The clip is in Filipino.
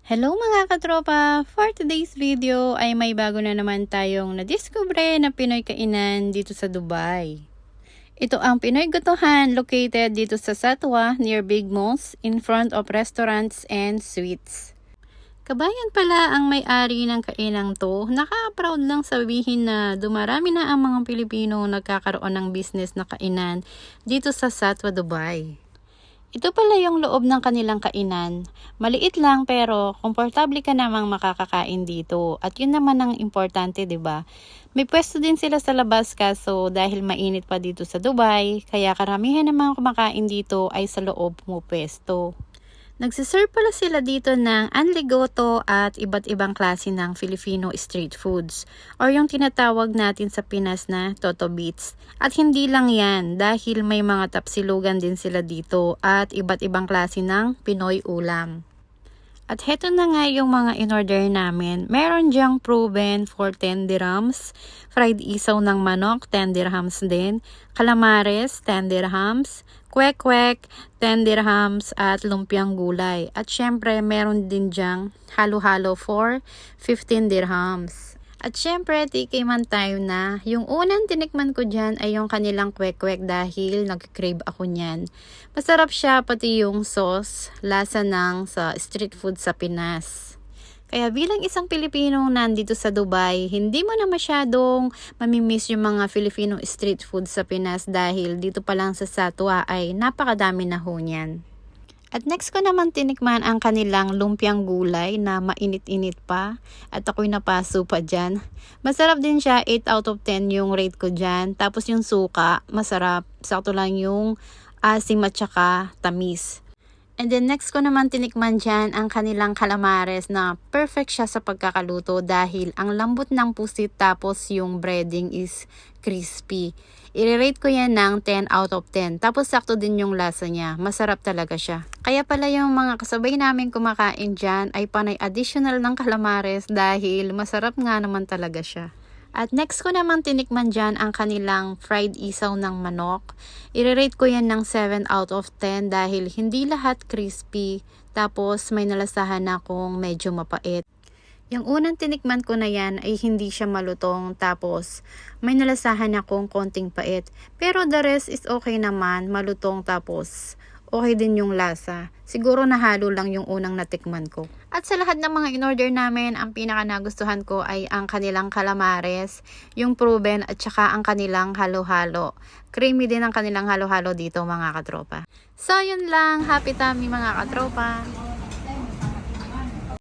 Hello mga katropa! For today's video ay may bago na naman tayong nadiskubre na Pinoy kainan dito sa Dubai. Ito ang Pinoy Gotohan located dito sa Satwa near Big Malls in front of restaurants and suites. Kabayan pala ang may-ari ng kainang to. Nakaka-proud lang sabihin na dumarami na ang mga Pilipino nagkakaroon ng business na kainan dito sa Satwa, Dubai. Ito pala yung loob ng kanilang kainan. Maliit lang pero komportable ka namang makakakain dito. At yun naman ang importante, 'di ba? May pwesto din sila sa labas kaso dahil mainit pa dito sa Dubai, kaya karamihan ng mga kumakain dito ay sa loob mo pwesto. Nagsiserve pala sila dito ng anligoto at iba't ibang klase ng Filipino street foods or yung tinatawag natin sa Pinas na Toto Beats. At hindi lang yan dahil may mga tapsilugan din sila dito at iba't ibang klase ng Pinoy ulam. At heto na nga yung mga in-order namin. Meron dyang proven for 10 dirhams, fried isaw ng manok, 10 dirhams din, calamares, 10 dirhams, kwek-kwek, 10 dirhams, at lumpiang gulay. At syempre, meron din dyang halo-halo for 15 dirhams. At syempre, tikiman tayo na. Yung unang tinikman ko dyan ay yung kanilang kwek-kwek dahil nag-crave ako nyan. Masarap siya pati yung sauce, lasa ng sa street food sa Pinas. Kaya bilang isang Pilipino nandito sa Dubai, hindi mo na masyadong mamimiss yung mga Filipino street food sa Pinas dahil dito pa lang sa Satwa ay napakadami na ho niyan. At next ko naman tinikman ang kanilang lumpiang gulay na mainit-init pa at ako'y napaso pa dyan. Masarap din siya, 8 out of 10 yung rate ko dyan. Tapos yung suka, masarap. Sakto lang yung asim at saka tamis. And then next ko naman tinikman dyan ang kanilang calamares na perfect siya sa pagkakaluto dahil ang lambot ng pusit tapos yung breading is crispy. I-rate ko yan ng 10 out of 10. Tapos sakto din yung lasa niya. Masarap talaga siya. Kaya pala yung mga kasabay namin kumakain dyan ay panay additional ng calamares dahil masarap nga naman talaga siya. At next ko naman tinikman dyan ang kanilang fried isaw ng manok. I-rate ko yan ng 7 out of 10 dahil hindi lahat crispy. Tapos may nalasahan akong medyo mapait. Yung unang tinikman ko na yan ay hindi siya malutong tapos may nalasahan akong konting pait. Pero the rest is okay naman, malutong tapos okay din yung lasa. Siguro nahalo lang yung unang natikman ko. At sa lahat ng mga in-order namin, ang pinaka nagustuhan ko ay ang kanilang calamares, yung proven at saka ang kanilang halo-halo. Creamy din ang kanilang halo-halo dito mga katropa. So yun lang, happy tummy mga katropa.